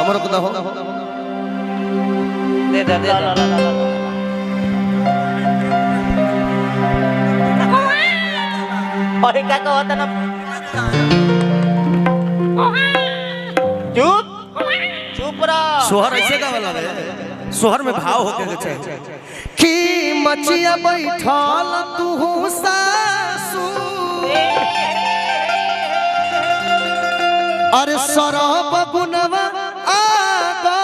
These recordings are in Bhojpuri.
हमरो को दहो दे दे दे और क्या कहता ना चुप चुप रहो। सोहर ऐसे का वाला है, सोहर में भाव होके के चाहिए कि मचिया बैठल तू सासू अरे सरब गुनवा आगर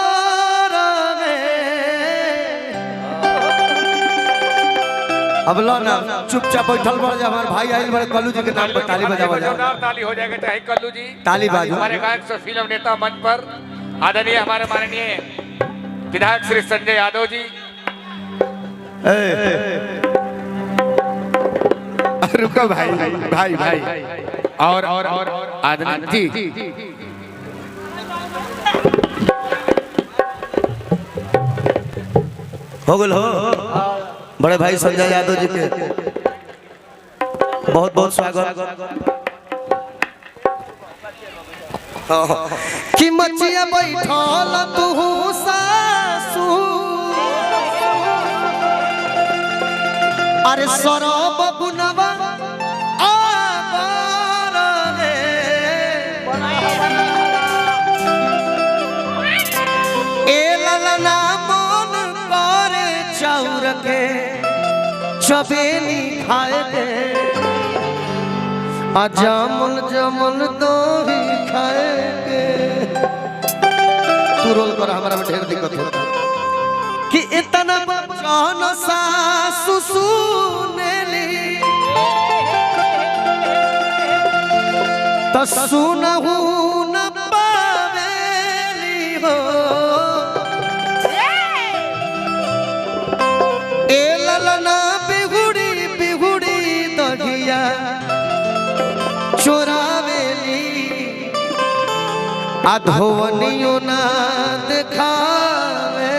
अब लो ना चुपचाप बैठल बड़ जा। हमारे भाई आइल बड़े कल्लू जी के नाम पर ताली बजावा जा। ताली हो जाएगा चाहे कल्लू जी ताली बाजू। हमारे गायक से फिल्म नेता मंच पर आदरणीय हमारे माननीय विधायक श्री संजय यादव जी। रुको भाई भाई भाई और आदरणीय जी हो गल हो बड़े भाई संजय यादव जी के बहुत बहुत स्वागत। कि मचिया बैठल तू सासू अरे सरब गुनवा आगर रे ए ललना मन करे चाउर के चबेनी खाए दे आ जामुन जमुन तो ही खाए के। तू रोल कर हमारा में ढेर दिक्कत होता कि इतना बचन सासु सुनेली तो सुनहु न पावेली हो ए ललना बिहुड़ी बिहुड़ी दहिया चोरावेली अधोवनियो ना देखावेली।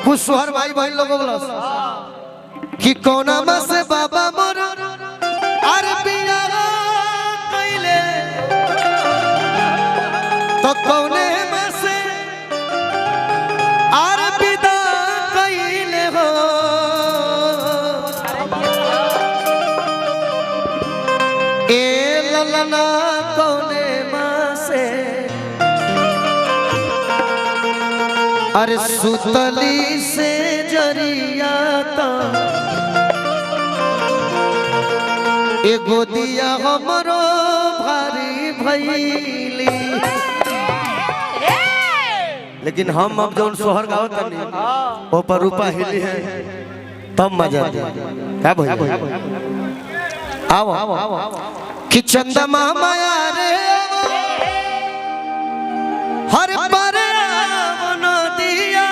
कुछ सोहर भाई भाई लोगों बोला कि कोना में से बाबा मोर अरबिया कइले तो कौने में से अरबिदा कइले हो ए ललना कौने में से अरे सुतली से जरिया एगो दिया हमरो भारी भैली। लेकिन हम अब जौन सोहर गावत तनी ओ पर रूपा हिली है तब मजा क्या भैया आओ कि चंदमा माया रे हर पर नदिया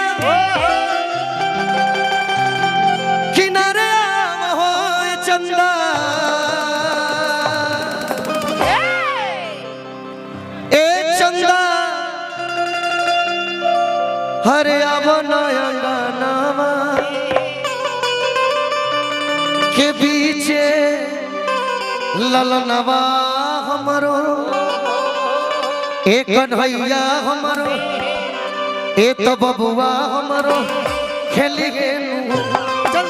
किनारे हो चंदा ए चंदा हरे अब नयंगनावा के बीचे ललनवा हमरो एक कन्हैया हमरो ए तो बबुआ हमरो खेली गेलू चल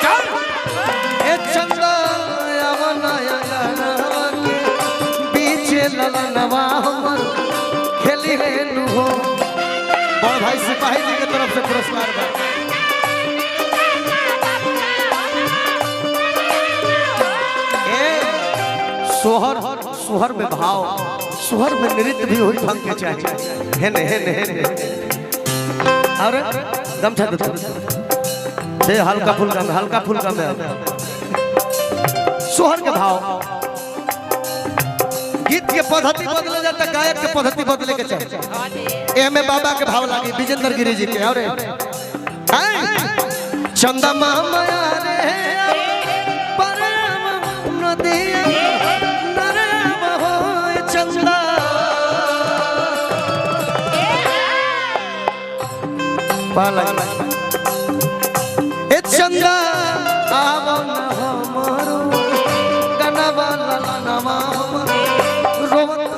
चल ए चंदा आवनाया के बीचे ललनवा हमरो खेली गेलू हो। बड़ भाई सिपाही जी के तरफ से पुरस्कार बा। सोहर सोहर में भाव सोहर में नृत्य भी हुई ढंग के चाहिए है ने अरे गमछा दे हल्का फुल्का में सोहर के भाव गीत के पद्धति बदले जाता गायक के पद्धति बदले के चाहिए। ए में बाबा के भाव लागी विजेंद्र गिरी जी के अरे चंदा मामा रे परम नदिया नरम हो चंदा पाला ए चंदा आवो न हमारो गनवा ललनवा रोवत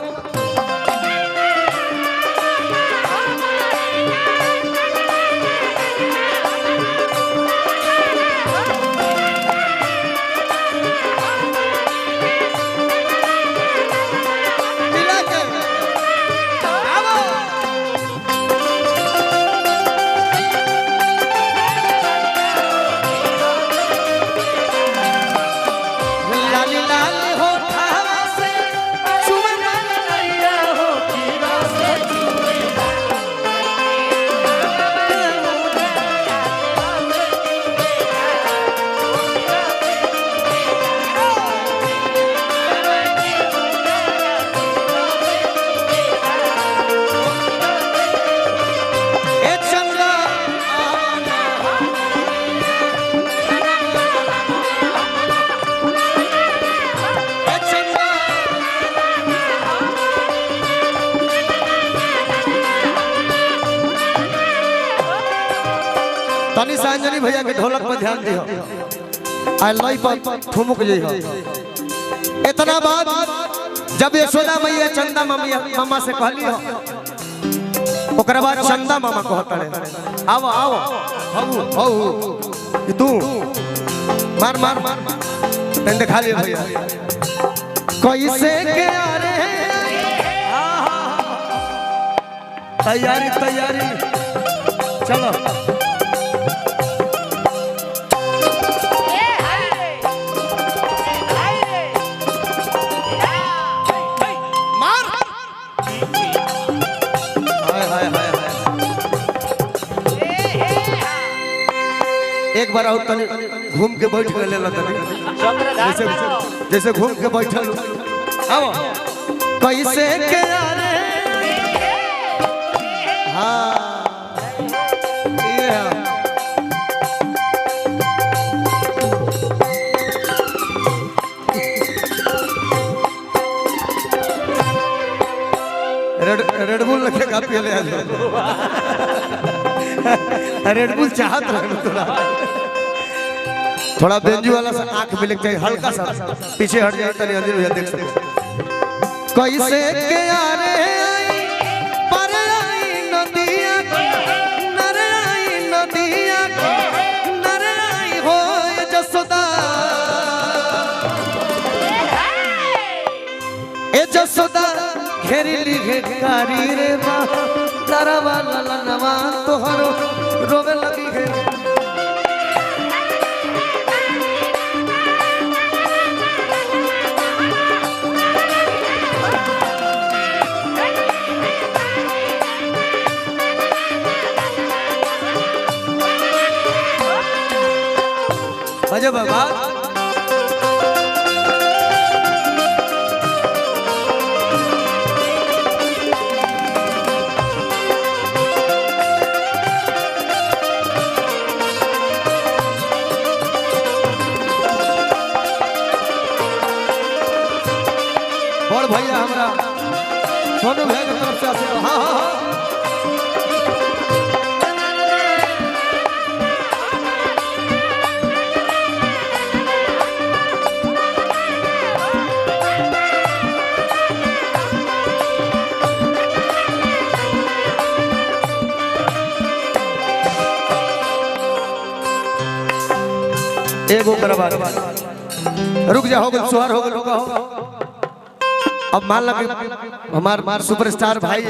तनी सांजनी भैया के ढोलक पर ध्यान दियो आई लाई पर ठुमुक जई हो इतना बात जब यशोदा मैया चंदा मामा से कहली हो ओकरा बाद चंदा मामा कहता रे आओ आओ हऊ हऊ कि तू मार मार मार तन दिखा ले भैया कैसे के अरे तैयारी तैयारी चलो एक बार और तनी घूम के बैठ गए ला तनी जैसे घूम के बैठल आओ कैसे के अरे हाँ ये रेड बुल रखे का पिए ले रेड बुल चाहत रहे थोड़ा बेंजू वाला सा आंख में लग जाए हल्का सा पीछे हट जाए तनी अंदर भैया देख सकते कैसे के यारे पर आई नदिया नरई हो जसोदा ए जसोदा घेरी घेकारी रे बा तारावा ललनवा तोहरो रोवे लगी है अजय बाबा बड़ भैया हमरा सोनू भैया के तरफ से आशीर्वाद हाँ हाँ हाँ एगो करवा रुक जा हो गल सुहार हो गल होगा अब मान लगे हमार सुपरस्टार भाई